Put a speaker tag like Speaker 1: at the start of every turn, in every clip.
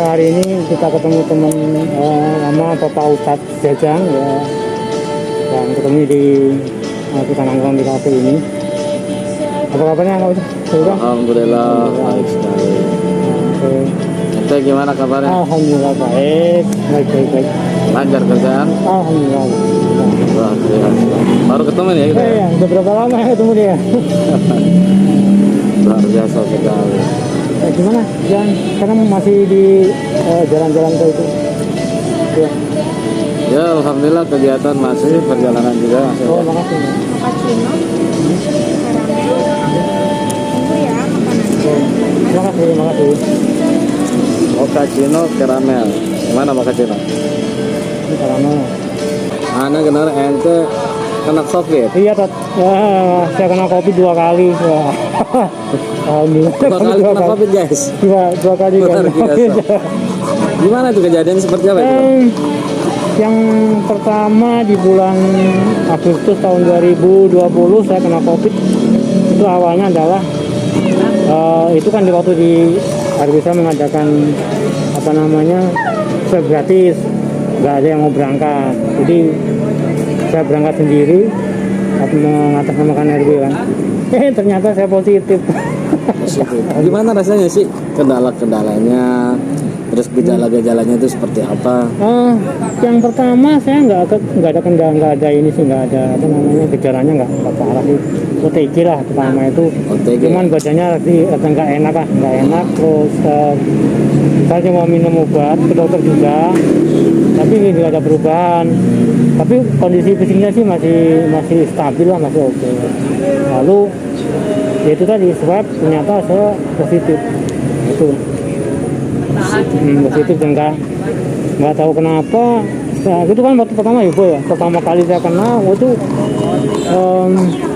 Speaker 1: hari ini kita ketemu teman lama Bapak Ustadz Jajang ya, yang ketemu di kita nongkrong di kafe ini. Apa kabarnya Pak Ustadz?
Speaker 2: Alhamdulillah baik sekali.
Speaker 1: Oke.
Speaker 2: Ente gimana kabarnya?
Speaker 1: Alhamdulillah baik.
Speaker 2: Lancar kerjaan?
Speaker 1: Alhamdulillah.
Speaker 2: Wah, baru ketemu nih ya kita?
Speaker 1: Iya, udah berapa lama ya ketemu dia?
Speaker 2: Luar biasa sekali.
Speaker 1: Gimana? Sekarang masih di jalan-jalan ke itu? Ya.
Speaker 2: Ya alhamdulillah kegiatan masih, perjalanan juga masih.
Speaker 1: Oh, makasih.
Speaker 3: Cappuccino, karamel, tunggu ya makanannya.
Speaker 1: Makasih.
Speaker 2: Mochaccino caramel. Gimana mochaccino?
Speaker 1: Ini karamel.
Speaker 2: Ana kenal ente kena COVID.
Speaker 1: Iya, saya kena kopi 2 kali. Wah. Alhamdulillah.
Speaker 2: 2 kali kena COVID guys.
Speaker 1: Dua kali
Speaker 2: Luar
Speaker 1: kena
Speaker 2: biasa.
Speaker 1: COVID.
Speaker 2: Gimana tuh kejadian seperti apa itu?
Speaker 1: Yang pertama di bulan Agustus tahun 2020 saya kena COVID. Itu awalnya adalah itu kan di waktu di Arwisa mengadakan apa namanya swab gratis, nggak ada yang mau berangkat, jadi saya berangkat sendiri mengatasnamakan RW kan. Ternyata saya positif.
Speaker 2: Gimana rasanya sih kendala-kendalanya? Terus gejala-gejalanya itu seperti apa?
Speaker 1: Yang pertama saya nggak ada ini sih, nggak ada apa namanya gejalanya nggak parah sih. OTG lah pertama itu.
Speaker 2: OTG.
Speaker 1: Cuman badannya nggak enak. Terus saya cuma minum obat ke dokter juga, tapi nggak ada perubahan. Tapi kondisi fisiknya sih masih stabil lah, masih oke. Lalu ya itu tadi swab ternyata saya positif itu. Positif dan nggak tahu kenapa. Nah, itu kan waktu pertama heboh ya. Pertama kali saya kena, itu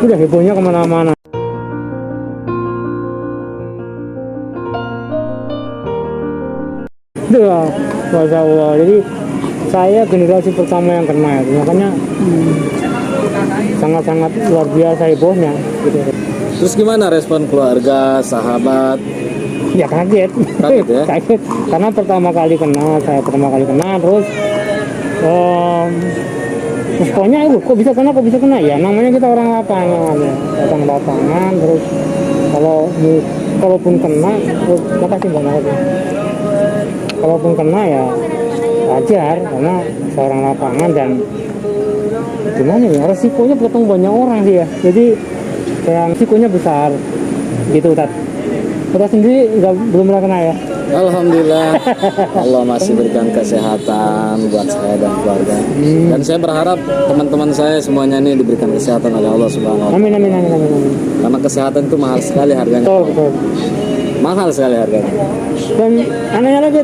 Speaker 1: udah hebohnya kemana-mana. Masya Allah. Jadi saya generasi pertama yang kena itu, makanya sangat-sangat luar biasa hebohnya. Gitu.
Speaker 2: Terus gimana respon keluarga, sahabat?
Speaker 1: Ya kaget
Speaker 2: Ya?
Speaker 1: kaget karena saya pertama kali kena terus pokoknya kok bisa kena ya, namanya kita orang lapangan ya, datang lapangan. Terus kalaupun kena, makasih Mbak Nawat, kalaupun kena ya wajar karena seorang lapangan, dan gimana ya, resikonya potong banyak orang sih ya, jadi yang resikonya besar gitu. Kita sendiri belum pernah kena ya?
Speaker 2: Alhamdulillah Allah masih berikan kesehatan buat saya dan keluarga. Dan saya berharap teman-teman saya semuanya ini diberikan kesehatan oleh Allah Subhanahu wa
Speaker 1: Amin.
Speaker 2: Karena kesehatan itu mahal sekali harganya.
Speaker 1: Betul.
Speaker 2: Mahal sekali harganya.
Speaker 1: Dan anehnya lagi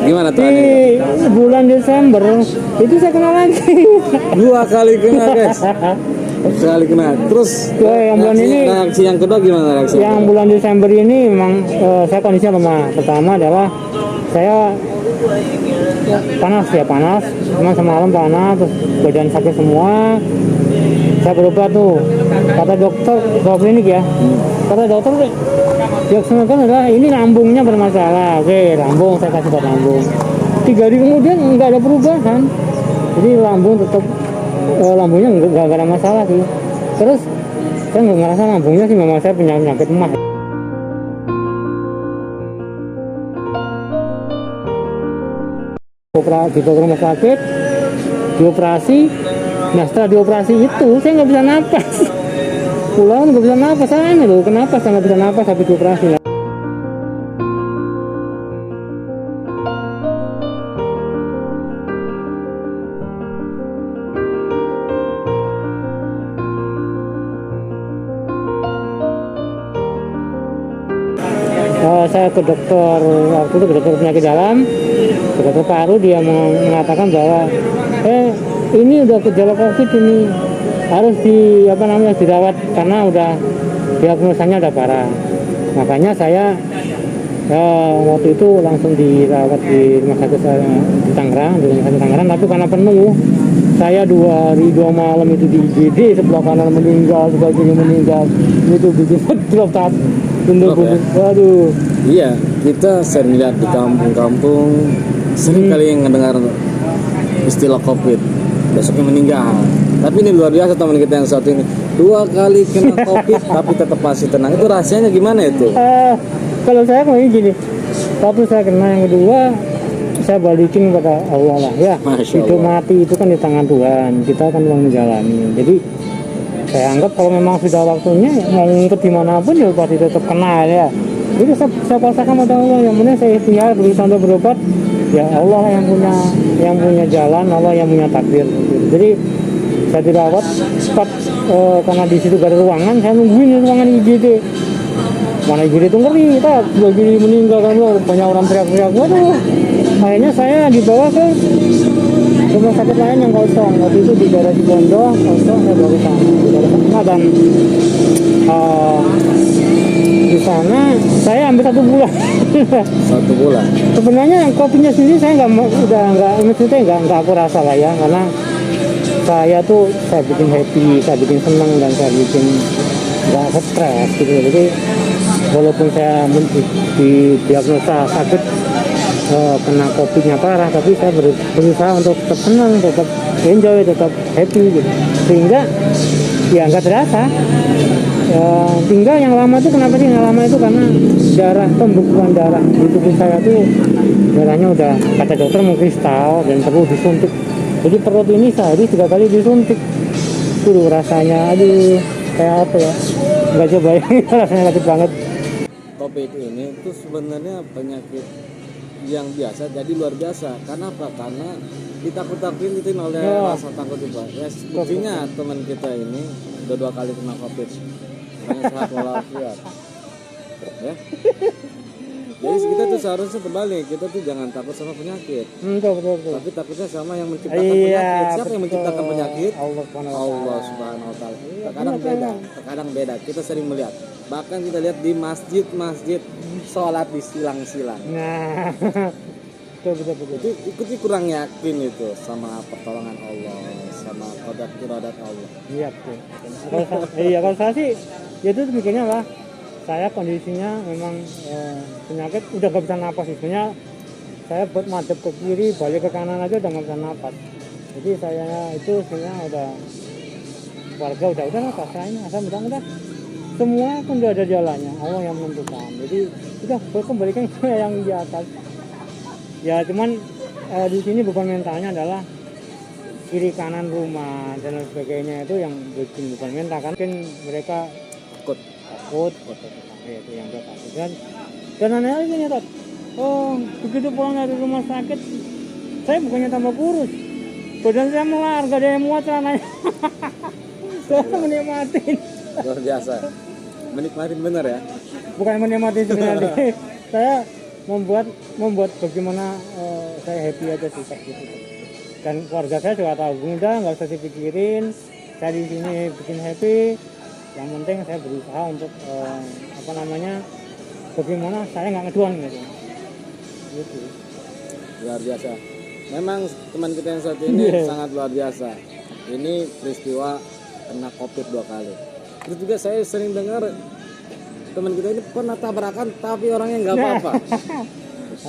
Speaker 2: Gimana tuh?
Speaker 1: di bulan Desember itu saya kena lagi.
Speaker 2: 2 kali kena guys. Sekali kena. Terus
Speaker 1: yang bulan ini,
Speaker 2: reaksi yang kedua gimana reaksi?
Speaker 1: yang bulan Desember ini memang saya kondisinya lemah. Pertama adalah saya panas, cuma semalam panas, terus badan sakit semua. Saya berobat tuh, kata dokter ke klinik ya, kata dokter diagnosakan adalah ini lambungnya bermasalah. Oke, lambung, saya kasih obat lambung. 3 hari kemudian nggak ada perubahan, jadi lambung tetap lambungnya nggak ada masalah sih. Terus saya nggak ngerasa lambungnya sih, memang saya punya penyakit emah. Dibawa ke rumah sakit, dioperasi. Nah setelah dioperasi itu saya nggak bisa napas. Pulang nggak bisa napas, saya ini loh kenapa saya nggak bisa napas habis dioperasi. Saya ke dokter, waktu itu ke dokter penyakit dalam, ke dokter paru, dia mengatakan bahwa ini udah gejala COVID, ini harus dirawat karena udah diagnosanya udah parah. Makanya saya waktu itu langsung dirawat di rumah sakit di Tangerang, tapi karena penuh, saya 2 hari 2 malam itu di IGD, sebelah kanan meninggal, sebelah kiri meninggal, itu bikin drop tab. Waduh.
Speaker 2: Iya, kita sering lihat di kampung-kampung sering kali yang mendengar istilah COVID besoknya meninggal. Tapi ini luar biasa teman kita yang satu ini 2 kali kena COVID tapi tetap masih tenang. Itu rahasianya gimana itu?
Speaker 1: Kalau saya kayak gini, waktu saya kena yang kedua, saya balikin kepada Allah lah ya.
Speaker 2: Masya
Speaker 1: Hidup
Speaker 2: Allah.
Speaker 1: mati itu kan di tangan Tuhan, kita kan yang menjalani. Jadi saya anggap kalau memang sudah waktunya, ya, mau ngumpet dimanapun ya pasti tetap kena ya. Jadi saya pasrahkan pada Allah. Yang penting saya ikhtiar berusaha untuk berobat. Ya Allah yang punya jalan, Allah yang punya takdir. Jadi saya dirawat cepat karena di situ gak ada ruangan, saya nungguin di ruangan IGD. Mana IGD itu ngeri, tak IGD meninggal kan, banyak orang teriak-teriak. Waduh, akhirnya saya dibawa ke rumah sakit lain yang kosong. Waktu itu di daerah Cibondo kosong, saya bawa ke sana. Di daerah sana dan di sana saya hampir 1 bulan.
Speaker 2: 1 bulan.
Speaker 1: Sebenarnya kopinya sendiri saya nggak aku rasa lah ya, karena saya bikin happy, saya bikin senang dan saya bikin nggak stres gitu. Jadi walaupun saya di diagnosa sakit kena kopinya parah, tapi saya berusaha untuk tetap senang, tetap enjoy, tetap happy gitu. Sehingga ya nggak terasa. Tinggal yang lama itu kenapa sih? Yang lama itu karena pembekuan darah di tubuh saya tuh darahnya udah kata dokter mengkristal dan perlu disuntik. Jadi perut ini sehari 3 kali disuntik. Tuh rasanya aduh kayak apa ya? Nggak coba ya, rasanya sakit banget.
Speaker 2: COVID ini itu sebenarnya penyakit yang biasa jadi luar biasa. Karena apa? Karena ditakut-takutin itu oleh rasa takut itu Pak. Ya buktinya teman kita ini udah 2 kali kena COVID. Makanya sehat walafiat. Ya. Jadi kita tuh seharusnya kembali, kita tuh jangan takut sama penyakit.
Speaker 1: Betul.
Speaker 2: Tapi takutnya sama yang menciptakan penyakit. Siapa yang menciptakan penyakit?
Speaker 1: Allah
Speaker 2: Subhanahu wa taala. Terkadang beda. Kita sering melihat. Bahkan kita lihat di masjid sholat di silang-silang.
Speaker 1: Nah, betul.
Speaker 2: Itu ikuti kurang yakin itu sama pertolongan Allah, sama qadar iradat Allah.
Speaker 1: Iya betul. Kalau saya sih, ya itu mikirnya lah. Saya kondisinya memang penyakit udah gak bisa napas. Sebenarnya saya buat madep ke kiri, balik ke kanan aja udah gak bisa napas. Jadi saya itu sebenarnya udah warga udah lah pasain, asal udah semua pun udah ada jalannya, Allah yang menentukan. Jadi udah kembalikan ke yang di atas. Ya cuman di sini beban mentalnya adalah kiri kanan rumah dan lain sebagainya, itu yang bikin beban mental kan. Mungkin mereka takut itu yang dia takut. Dan aneh lagi nih Tot, begitu pulang dari rumah sakit saya bukannya tambah kurus, badan saya melar, gak ada yang muat celananya. Saya menikmatin.
Speaker 2: Luar biasa. Menikmatin bener ya.
Speaker 1: Bukan menikmatin sebenarnya. Saya membuat bagaimana saya happy aja sih gitu. Dan keluarga saya juga tahu, udah nggak usah dipikirin, saya di sini bikin happy. Yang penting saya berusaha untuk bagaimana saya nggak ngeduan gitu.
Speaker 2: Luar biasa. Memang teman kita yang satu ini sangat luar biasa. Ini peristiwa kena COVID 2 kali. Terus juga saya sering dengar teman kita ini pernah tabrakan tapi orangnya nggak apa-apa.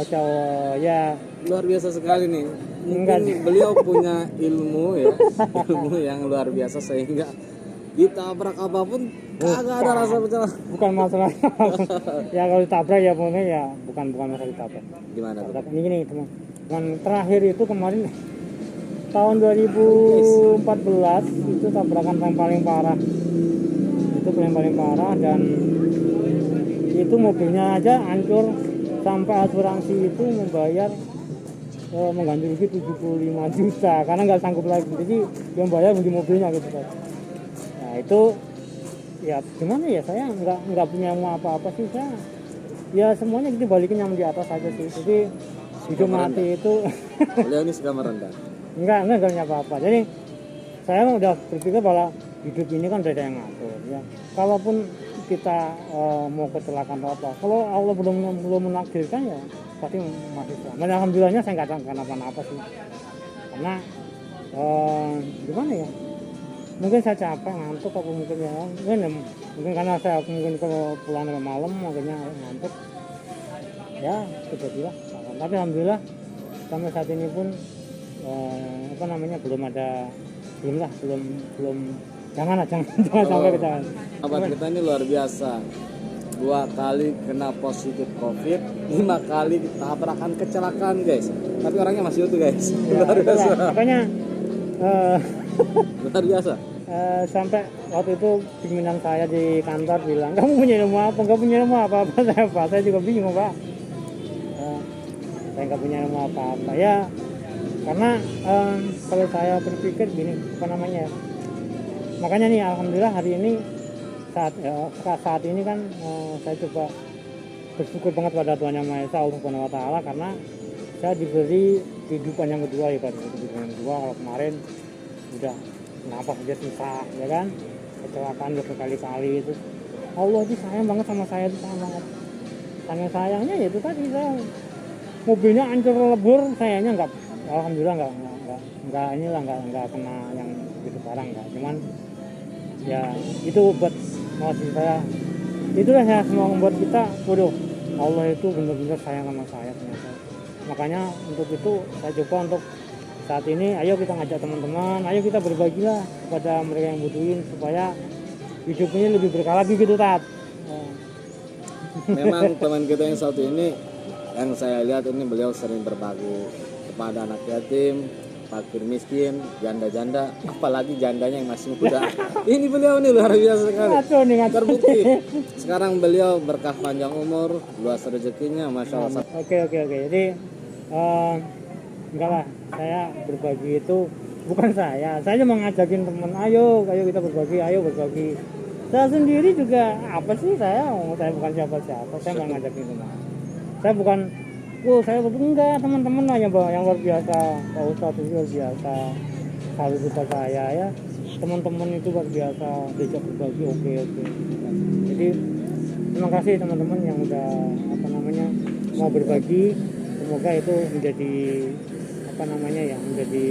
Speaker 1: Masya Allah, ya.
Speaker 2: Luar biasa sekali nih. Mungkin beliau punya ilmu yang luar biasa sehingga ditabrak apapun kagak ada rasa bersalah.
Speaker 1: Bukan masalah. Ya kalau ditabrak ya pokoknya ya bukan masalah ditabrak.
Speaker 2: Gimana tuh?
Speaker 1: Ini teman. Terakhir itu kemarin tahun 2014 itu tabrakan yang paling parah. Itu yang paling parah dan itu mobilnya aja hancur sampai asuransi itu membayar mengganti rugi 75 juta karena nggak sanggup lagi. Jadi yang bayar beli mobilnya gitu kan. Nah itu ya gimana ya, saya nggak punya mau apa-apa sih, saya ya semuanya gitu balikin yang di atas aja sih. Jadi hidup mati itu
Speaker 2: beliau ini suka merendah.
Speaker 1: enggak punya apa-apa. Jadi saya udah berpikir bahwa hidup ini kan udah ada yang ngatur ya. Kalaupun kita mau kecelakaan atau apa, kalau Allah belum menakdirkan ya pasti masih selamat. Dan alhamdulillahnya saya nggak kenapa-napa sih, karena gimana ya, mungkin saya capek ngantuk atau mungkin mungkin karena saya mungkin kalau pulang dari malam makanya ngantuk ya terjadilah. Tapi alhamdulillah sampai saat ini pun apa namanya belum jangan sampai kejadian.
Speaker 2: Sahabat kita ini luar biasa. 2 kali kena positif COVID, 5 kali tabrakan kecelakaan guys. Tapi orangnya masih utuh guys.
Speaker 1: Ya,
Speaker 2: Luar biasa.
Speaker 1: makanya
Speaker 2: Luar biasa.
Speaker 1: sampai waktu itu pimpinan saya di kantor bilang, kamu punya ilmu apa? Enggak punya ilmu apa-apa. Saya juga bingung Pak. Saya nggak punya ilmu apa-apa ya, karena kalau saya berpikir gini, apa namanya, makanya nih alhamdulillah hari ini saat ini kan saya coba bersyukur banget pada Tuhan Yang Maha Esa Allah Subhanahu Wa Taala, karena saya diberi kehidupan yang kedua ya Pak. Kehidupan yang kedua, kalau kemarin udah napas aja susah ya kan, kecelakaan udah berkali-kali. Itu Allah itu sayang banget sama saya, itu sayang banget. Sayangnya ya itu tadi, saya mobilnya hancur lebur, sayangnya alhamdulillah nggak kena yang gitu barang, nggak, cuman ya itu buat motivasi saya, itulah saya semua membuat kita, waduh, Allah itu benar-benar sayang sama saya ternyata. Makanya untuk itu saya coba untuk saat ini, ayo kita ngajak teman-teman, ayo kita berbagilah kepada mereka yang butuhin supaya hidupnya lebih berkah lagi gitu Tat.
Speaker 2: Memang teman kita yang satu ini, yang saya lihat ini beliau sering berbagi kepada anak yatim, fakir miskin, janda-janda, apalagi jandanya yang masih muda. Ini beliau nih luar biasa sekali. Terbukti. Sekarang beliau berkah panjang umur, luas rezekinya, masya Allah.
Speaker 1: Oke. Jadi enggak lah, saya berbagi itu bukan saya cuma ngajakin teman, ayo kita berbagi, saya sendiri juga apa sih, saya bukan siapa-siapa, saya mau ngajakin teman, saya bukan enggak, teman-teman lah yang luar biasa, Pak Ustadz itu luar biasa, kalau kita saya ya, teman-teman itu luar biasa, diajak berbagi, oke. Jadi terima kasih teman-teman yang udah apa namanya mau berbagi, semoga itu menjadi apa namanya ya, menjadi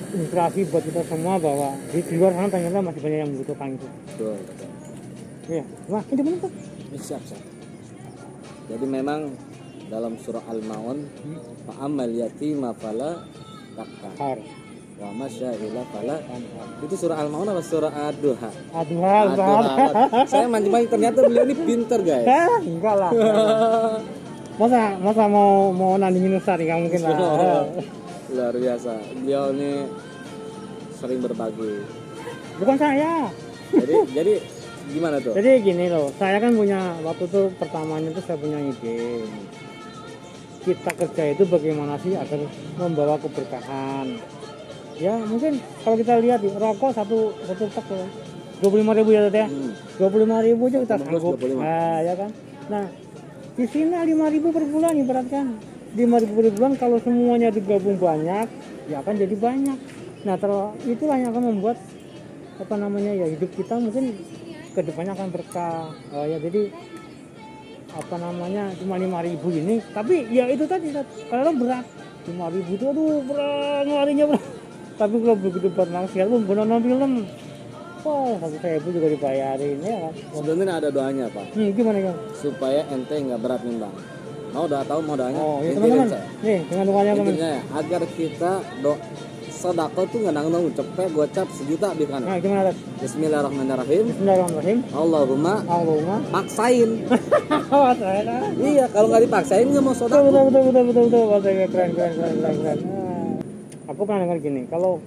Speaker 1: inspirasi buat kita semua bahwa di luar sana ternyata masih banyak yang membutuhkan itu.
Speaker 2: Betul.
Speaker 1: Iya, wah ini benar tuh.
Speaker 2: Siap. Jadi memang dalam surah Al-Maun, fa'amal yatima fala taqhar wa masyaila fala. Itu surah Al-Maun apa surah Ad-Duha?
Speaker 1: Ad-Duha.
Speaker 2: Saya mancing ternyata beliau ini pinter guys.
Speaker 1: Enggak lah. Masa mau nandingin Ustaz, nggak mungkin lah.
Speaker 2: Luar biasa. Beliau ini sering berbagi.
Speaker 1: Bukan saya.
Speaker 2: Jadi gimana tuh?
Speaker 1: Jadi gini loh, saya kan punya, waktu itu pertamanya itu saya punya ide. Kita kerja itu bagaimana sih agar membawa keberkahan. Ya mungkin kalau kita lihat rokok satu tak 25.000 ya Teh. 25.000 aja kita sanggup. Nah, ya kan. Nah, di sini 5.000 per bulan ibaratkan. 5.000 per bulan kalau semuanya digabung banyak, ya akan jadi banyak. Nah, itulah yang akan membuat apa namanya ya, hidup kita mungkin kedepannya akan berkah. Ya jadi apa namanya cuma 5.000 ini, tapi ya itu tadi kalau berat 5.000 itu aduh berat ngarinya berat. Tapi kalau begitu buat maksiat pun nonton film, wah 1.000 juga dibayarin ya kan.
Speaker 2: Sebenarnya ada doanya Pak.
Speaker 1: Gimana kan?
Speaker 2: Supaya ente nggak berat nimbang. Mau doanya?
Speaker 1: Oh ya teman-teman. Nih dengan doanya teman.
Speaker 2: Intinya ya, agar kita sedekah tuh nggak nanggung cepet gocap 1 juta di kanan.
Speaker 1: Nah gimana?
Speaker 2: Bismillahirrahmanirrahim.
Speaker 1: Bismillahirrahmanirrahim.
Speaker 2: Allahumma paksain. Iya, kalau nggak dipaksain nggak mau sedekah.
Speaker 1: Betul. Keren. Aku pernah dengar gini, kalau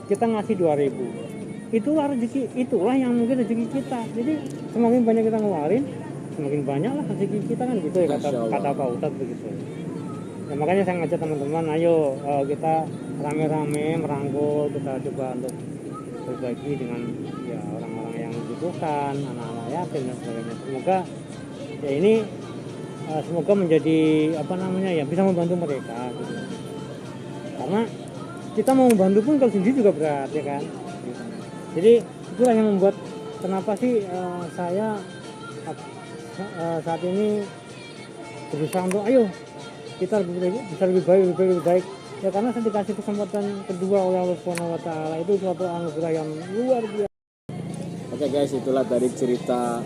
Speaker 1: kita ngasih 2.000, itulah rezeki, itulah yang mungkin rezeki kita. Jadi semakin banyak kita ngeluarin, semakin banyak lah rezeki kita kan gitu ya, kata Pak Ustadz begitu. Ya, makanya saya ngajak teman-teman, ayo kita rame-rame merangkul, kita coba untuk berbagi dengan ya orang-orang yang membutuhkan, anak-anak yatim dan sebagainya. Semoga ya ini semoga menjadi apa namanya ya, bisa membantu mereka gitu. Karena kita mau membantu pun kalau sendiri juga berat ya kan. Jadi itulah yang membuat kenapa sih saya saat ini berusaha untuk ayo kita bisa lebih baik ya, karena saya dikasih kesempatan kedua oleh Allah Subhanahu Wa Taala, itu suatu anugerah yang luar biasa.
Speaker 2: Oke guys, itulah dari cerita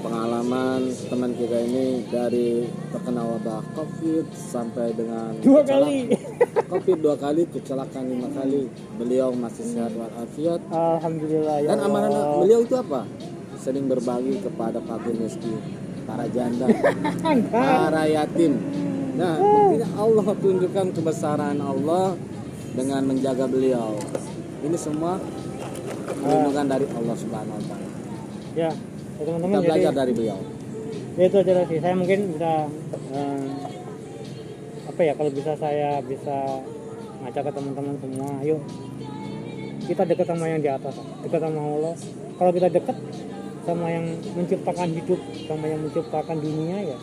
Speaker 2: pengalaman teman kita ini dari terkena wabah COVID sampai dengan
Speaker 1: 2 kali.
Speaker 2: COVID 2 kali, kecelakaan 5 kali. Beliau masih sehat walafiat.
Speaker 1: Alhamdulillah ya
Speaker 2: Dan amanah
Speaker 1: Allah.
Speaker 2: beliau itu apa? Sering berbagi kepada fakir miskin, para janda, para yatim. Nah, buktinya Allah tunjukkan kebesaran Allah dengan menjaga beliau. Ini semua perlindungan dari Allah Subhanahu wa taala.
Speaker 1: Ya, teman-teman,
Speaker 2: Kita
Speaker 1: jadi
Speaker 2: belajar dari beliau.
Speaker 1: ya itu aja sih. Saya mungkin bisa apa ya, kalau bisa saya bisa ngajak ke teman-teman semua, ayo kita dekat sama yang di atas, dekat sama Allah. Kalau kita dekat sama yang menciptakan hidup, sama yang menciptakan dunia, ya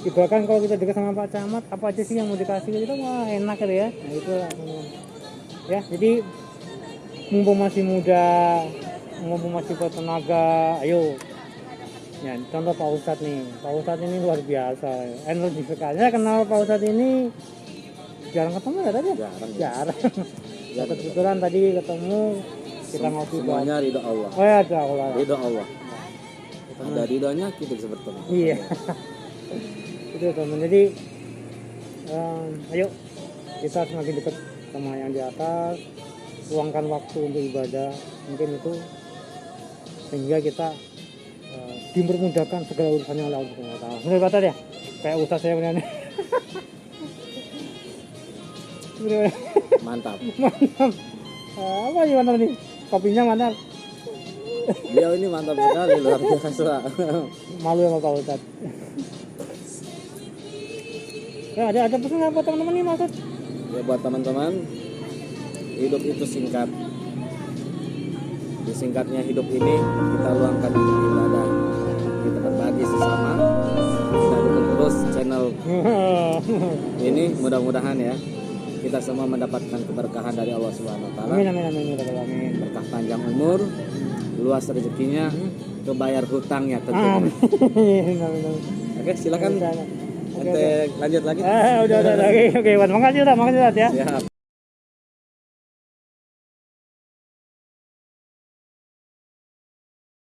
Speaker 1: ibaratkan kalau kita dekat sama Pak Camat, apa aja sih yang mau dikasih kita, wah enak gitu ya. Nah itu lah, ya. Jadi mumpung masih muda, mumpung masih bertenaga, ayo. Ya, contoh Pak Ustadz nih. Pak Ustadz ini luar biasa, energi sekali. Saya kenal Pak Ustadz ini jarang ketemu ya tadi? Jarang. Ya, kebetulan tadi ketemu, kita ngopi.
Speaker 2: Semuanya ridho Allah.
Speaker 1: Oh ya, ada Allah.
Speaker 2: Ridho Allah. Ada ridhonya kita bisa bertemu.
Speaker 1: Iya. Itu teman. Jadi ayo kita semakin dekat sama yang di atas, luangkan waktu untuk ibadah, mungkin itu sehingga kita dipermudahkan segala urusannya oleh Allah Subhanahu wa taala. Benar kata ya? Kayak ustaz saya benar.
Speaker 2: Mantap.
Speaker 1: Mantap. Apa gimana nih? Kopinya mantap.
Speaker 2: Beliau ini mantap sekali, luar biasa.
Speaker 1: Malu sama Pak Ustaz. Ya, ada pesan apa teman-teman nih Mas Ustaz?
Speaker 2: Ya buat teman-teman, hidup itu singkat. Di singkatnya hidup ini kita luangkan untuk ibadah. Kita berbagi sesama. Kita dukung terus channel ini, mudah-mudahan ya kita semua mendapatkan keberkahan dari Allah Subhanahu wa taala.
Speaker 1: Amin amin amin amin.
Speaker 2: Berkah panjang umur, luas rezekinya, kebayar hutangnya tentunya.
Speaker 1: Amin amin.
Speaker 2: Oke, silakan.
Speaker 1: Oke.
Speaker 2: Nanti lanjut lagi.
Speaker 1: Udah lagi. Oke, Wan. Makasih Ustaz ya.
Speaker 2: Siap.